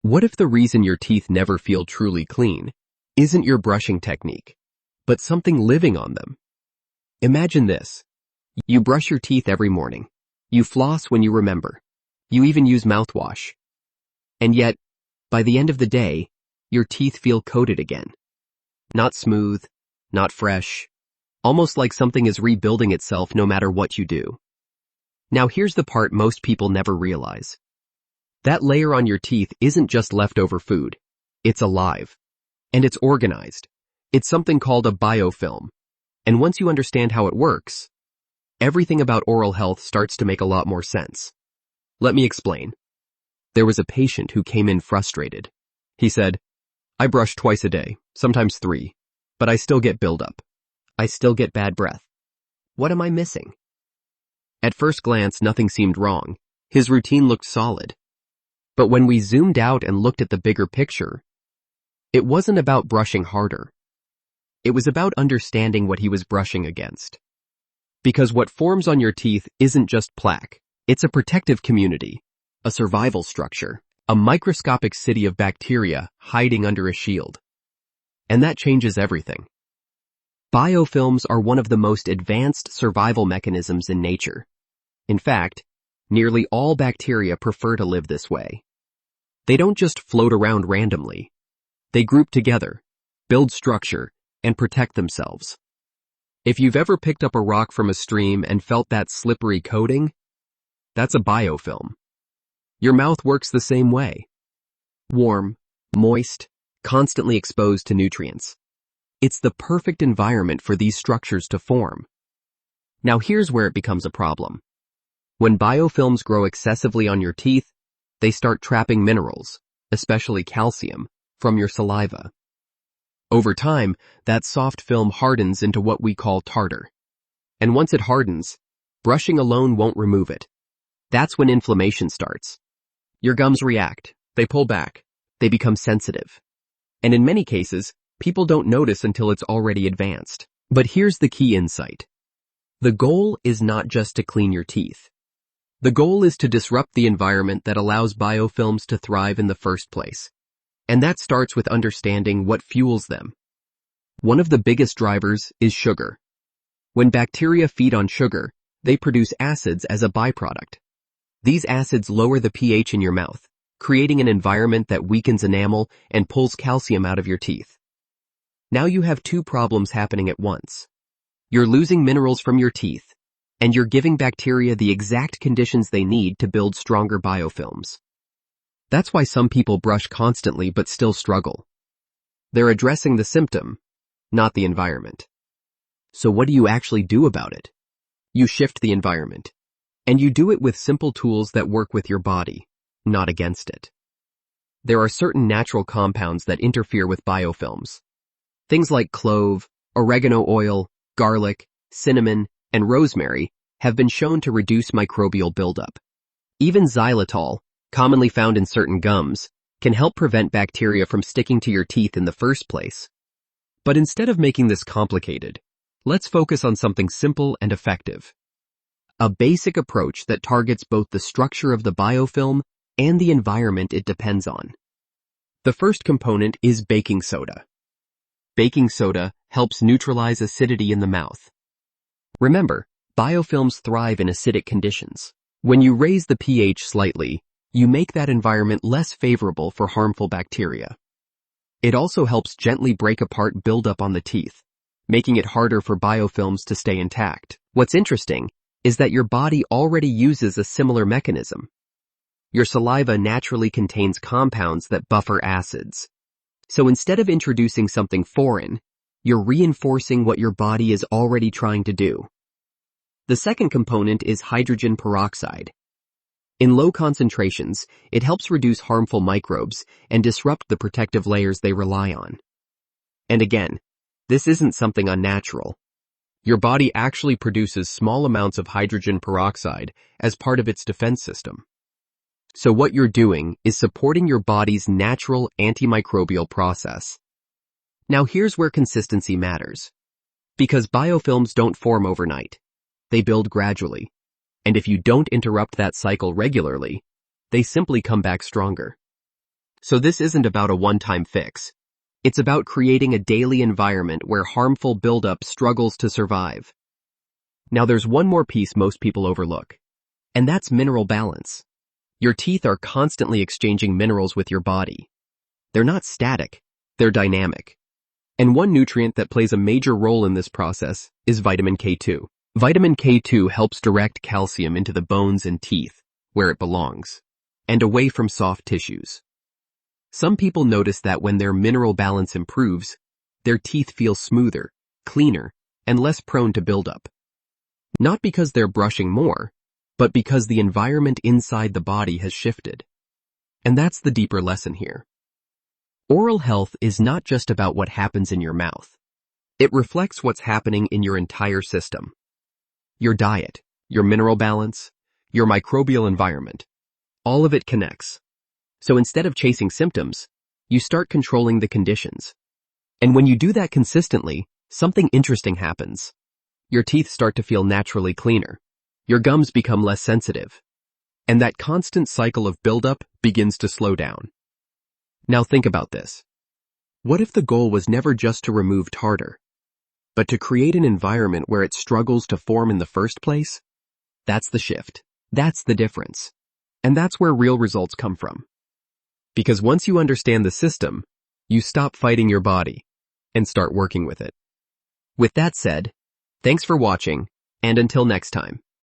What if the reason your teeth never feel truly clean isn't your brushing technique, but something living on them? Imagine this. You brush your teeth every morning. You floss when you remember. You even use mouthwash. And yet, by the end of the day, your teeth feel coated again. Not smooth, not fresh, almost like something is rebuilding itself no matter what you do. Now here's the part most people never realize. That layer on your teeth isn't just leftover food. It's alive. And it's organized. It's something called a biofilm. And once you understand how it works, everything about oral health starts to make a lot more sense. Let me explain. There was a patient who came in frustrated. He said, "I brush twice a day, sometimes 3, but I still get buildup. I still get bad breath. What am I missing?" At first glance, nothing seemed wrong. His routine looked solid. But when we zoomed out and looked at the bigger picture, it wasn't about brushing harder. It was about understanding what he was brushing against. Because what forms on your teeth isn't just plaque. It's a protective community, a survival structure, a microscopic city of bacteria hiding under a shield. And that changes everything. Biofilms are one of the most advanced survival mechanisms in nature. In fact, nearly all bacteria prefer to live this way. They don't just float around randomly. They group together, build structure, and protect themselves. If you've ever picked up a rock from a stream and felt that slippery coating, that's a biofilm. Your mouth works the same way. Warm, moist, constantly exposed to nutrients. It's the perfect environment for these structures to form. Now here's where it becomes a problem. When biofilms grow excessively on your teeth, they start trapping minerals, especially calcium, from your saliva. Over time, that soft film hardens into what we call tartar. And once it hardens, brushing alone won't remove it. That's when inflammation starts. Your gums react, they pull back, they become sensitive. And in many cases, people don't notice until it's already advanced. But here's the key insight. The goal is not just to clean your teeth. The goal is to disrupt the environment that allows biofilms to thrive in the first place. And that starts with understanding what fuels them. One of the biggest drivers is sugar. When bacteria feed on sugar, they produce acids as a byproduct. These acids lower the pH in your mouth, creating an environment that weakens enamel and pulls calcium out of your teeth. Now you have two problems happening at once. You're losing minerals from your teeth, and you're giving bacteria the exact conditions they need to build stronger biofilms. That's why some people brush constantly but still struggle. They're addressing the symptom, not the environment. So what do you actually do about it? You shift the environment. And you do it with simple tools that work with your body, not against it. There are certain natural compounds that interfere with biofilms. Things like clove, oregano oil, garlic, cinnamon, and rosemary have been shown to reduce microbial buildup. Even xylitol, commonly found in certain gums, can help prevent bacteria from sticking to your teeth in the first place. But instead of making this complicated, let's focus on something simple and effective. A basic approach that targets both the structure of the biofilm and the environment it depends on. The first component is baking soda. Baking soda helps neutralize acidity in the mouth. Remember, biofilms thrive in acidic conditions. When you raise the pH slightly, you make that environment less favorable for harmful bacteria. It also helps gently break apart buildup on the teeth, making it harder for biofilms to stay intact. What's interesting is that your body already uses a similar mechanism. Your saliva naturally contains compounds that buffer acids. So instead of introducing something foreign, you're reinforcing what your body is already trying to do. The second component is hydrogen peroxide. In low concentrations, it helps reduce harmful microbes and disrupt the protective layers they rely on. And again, this isn't something unnatural. Your body actually produces small amounts of hydrogen peroxide as part of its defense system. So what you're doing is supporting your body's natural antimicrobial process. Now here's where consistency matters. Because biofilms don't form overnight. They build gradually. And if you don't interrupt that cycle regularly, they simply come back stronger. So this isn't about a one-time fix. It's about creating a daily environment where harmful buildup struggles to survive. Now there's one more piece most people overlook, and that's mineral balance. Your teeth are constantly exchanging minerals with your body. They're not static, they're dynamic. And one nutrient that plays a major role in this process is vitamin K2. Vitamin K2 helps direct calcium into the bones and teeth, where it belongs, and away from soft tissues. Some people notice that when their mineral balance improves, their teeth feel smoother, cleaner, and less prone to buildup. Not because they're brushing more, but because the environment inside the body has shifted. And that's the deeper lesson here. Oral health is not just about what happens in your mouth. It reflects what's happening in your entire system. Your diet, your mineral balance, your microbial environment. All of it connects. So instead of chasing symptoms, you start controlling the conditions. And when you do that consistently, something interesting happens. Your teeth start to feel naturally cleaner. Your gums become less sensitive. And that constant cycle of buildup begins to slow down. Now think about this. What if the goal was never just to remove tartar, but to create an environment where it struggles to form in the first place? That's the shift. That's the difference. And that's where real results come from. Because once you understand the system, you stop fighting your body and start working with it. With that said, thanks for watching, and until next time.